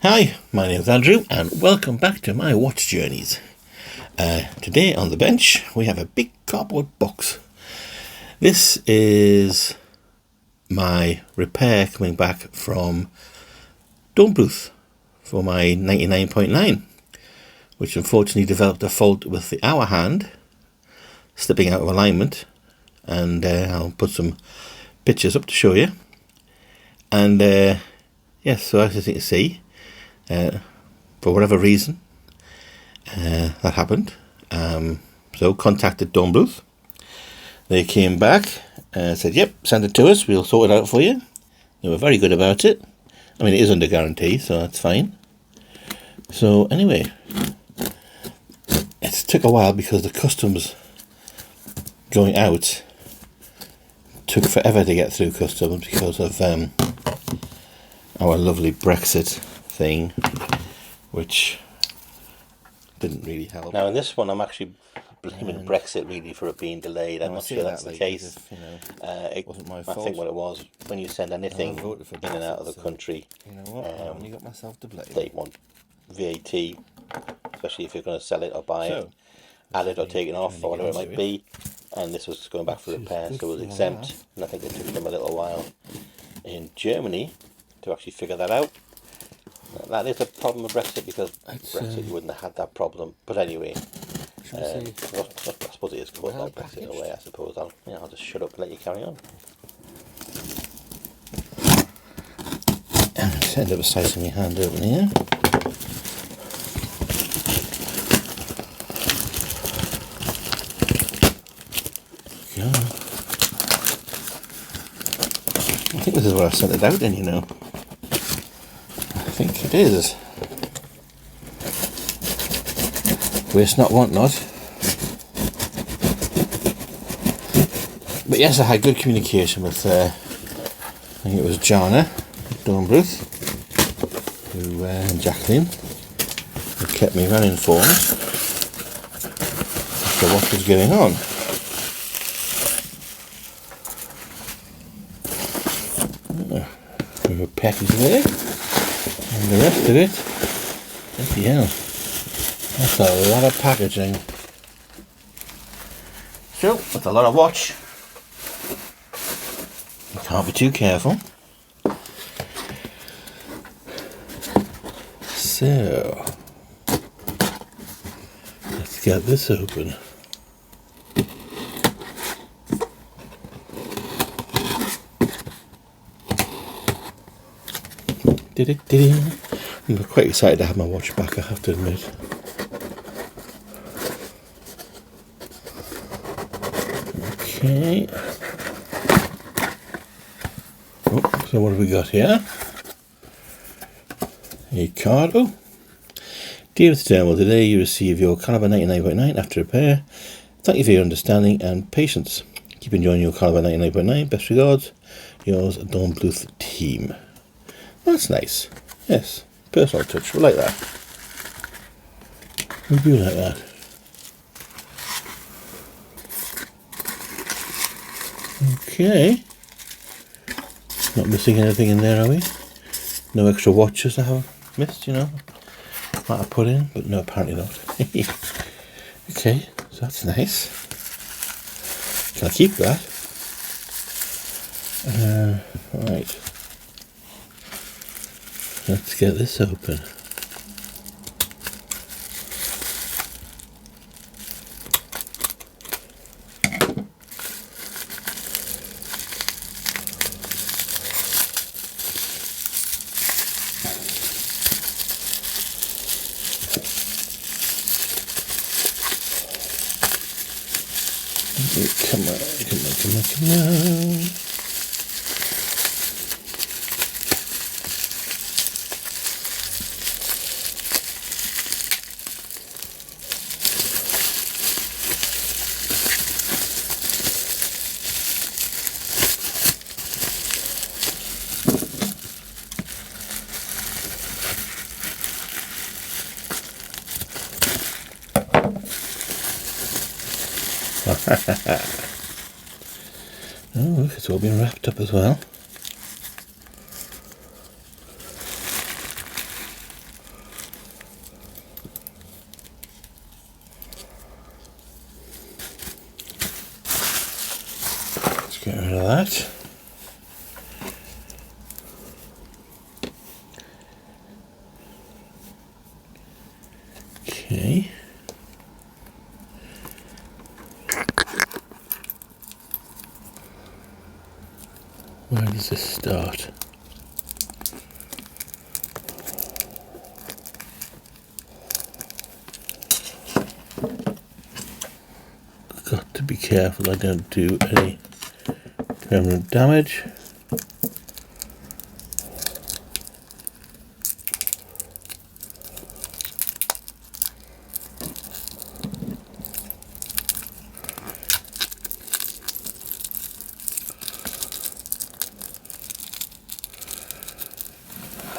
Hi, my name is Andrew and welcome back to my watch journeys. Today on the bench we have a big cardboard box. This is my repair coming back from Dornbluth for my 99.9, which unfortunately developed a fault with the hour hand slipping out of alignment, and I'll put some pictures up to show you. And yes, so as you can see, for whatever reason that happened, so contacted Dornbluth. They came back and said, yep, send it to us, we'll sort it out for you. They were very good about it. I mean, it is under guarantee, so that's fine. So anyway, it took a while because the customs going out took forever to get through customs because of our lovely Brexit thing, which didn't really help. Now in this one I'm actually blaming Brexit really for it being delayed. I'm not sure that's the case. It wasn't my fault. I think what it was, when you send anything in and out of the country, you know what, I only got myself to blame. They want VAT, especially if you're going to sell it or buy it, add it or take it off or whatever it might be. And this was going back for repair, so it was exempt, and I think it took them a little while in Germany to actually figure that out. That is a problem with Brexit, because Brexit you wouldn't have had that problem. But anyway, I suppose it is caused by Brexit in a way. I suppose I'll just shut up and let you carry on. And end up slicing my hand open here. Yeah. I think this is where I sent it out in, you know. I think it is. Waste not, want not. But yes, I had good communication with, I think it was Jana Dornbluth, and Jacqueline, who kept me well informed as to what was going on. We have a package there, and the rest of it, bloody hell, that's a lot of packaging. So, with a lot of watch, you can't be too careful. So, let's get this open. I'm quite excited to have my watch back, I have to admit. Okay. Oh, so what have we got here? A card. Oh, dear Mr. Turnbull, today you receive your caliber 99.9 after repair. Thank you for your understanding and patience. Keep enjoying your caliber 99.9. Best regards, yours Dornbluth team. That's nice. Yes, personal touch. We like that. We do like that. Okay. Not missing anything in there, are we? No extra watches I have missed, you know. Might have put in, but no, apparently not. Okay, so that's nice. Can I keep that? Right. Let's get this open. Come on. Oh, look, it's all been wrapped up as well. Get rid of that. Okay. Where does this start? Got to be careful I don't do any permanent damage.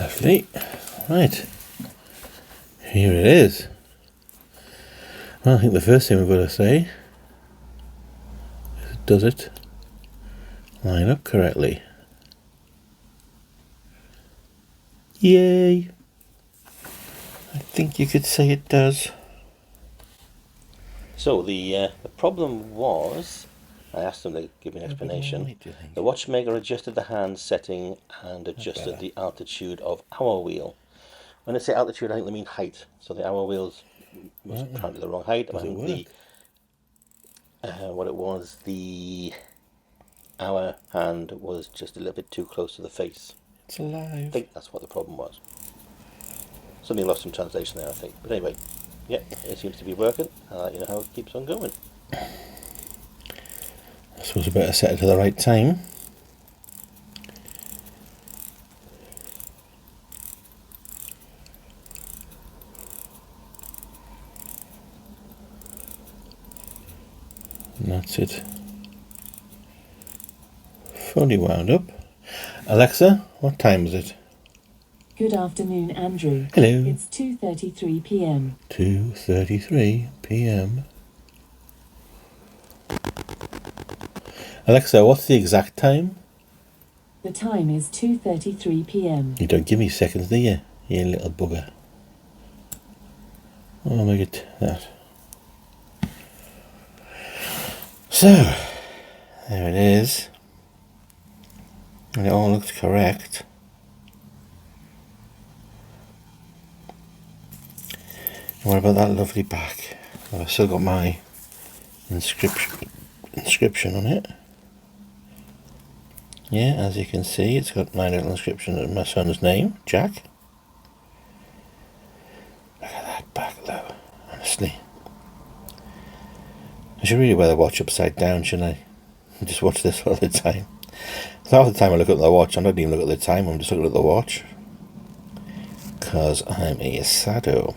Lovely. Right. Here it is. Well, I think the first thing we've got to say is, does it line up correctly? Yay! I think you could say it does. So the problem was, I asked them to give me an explanation. The watchmaker adjusted the hand setting and adjusted the altitude of hour wheel. When I say altitude, I think they mean height. So the hour wheels was apparently the wrong height. I think what it was, the hour hand was just a little bit too close to the face. It's alive. I think that's what the problem was. Something lost in translation there, I think. But anyway, yeah, it seems to be working. I'll let you know how it keeps on going. I suppose I better set it to the right time. And that's it. Fully wound up. Alexa, what time is it? Good afternoon, Andrew. Hello. It's 2:33 p.m. 2:33 p.m. Alexa, what's the exact time? The time is 2:33 p.m. You don't give me seconds, do you? You little bugger. I'll make it that. So, there it is. And it all looks correct. And what about that lovely back? Well, I've still got my inscription on it. Yeah, as you can see, it's got my little inscription of my son's name, Jack. Look at that back though, honestly. I should really wear the watch upside down, shouldn't I? Just watch this all the time. So half the time I look at the watch, I don't even look at the time, I'm just looking at the watch. Because I'm a sado.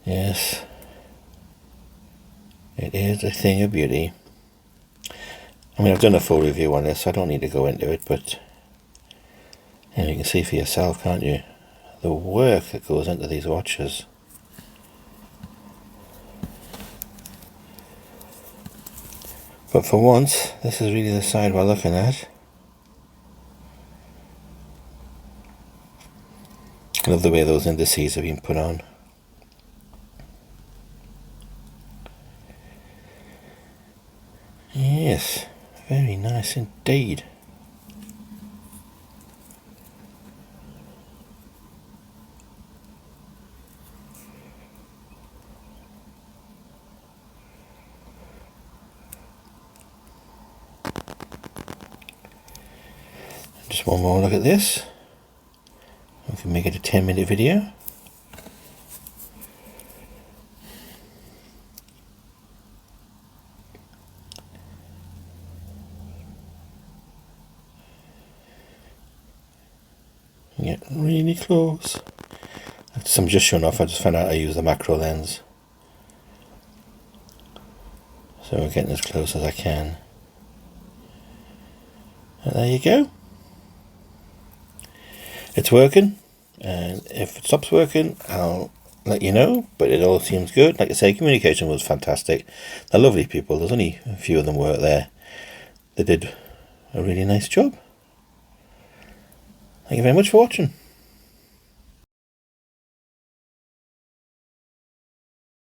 Yes. It is a thing of beauty. I mean, I've done a full review on this, so I don't need to go into it, but you can see for yourself, can't you? The work that goes into these watches. But for once, this is really the side we're looking at. I love the way those indices have been put on. Yes, very nice indeed. Just one more look at this. We can make it a 10-minute video. Get really close. I'm just showing off, I just found out I use the macro lens. So we're getting as close as I can. And there you go. It's working, and if it stops working, I'll let you know, but it all seems good. Like I say, communication was fantastic. They're lovely people. There's only a few of them work there. They did a really nice job. Thank you very much for watching.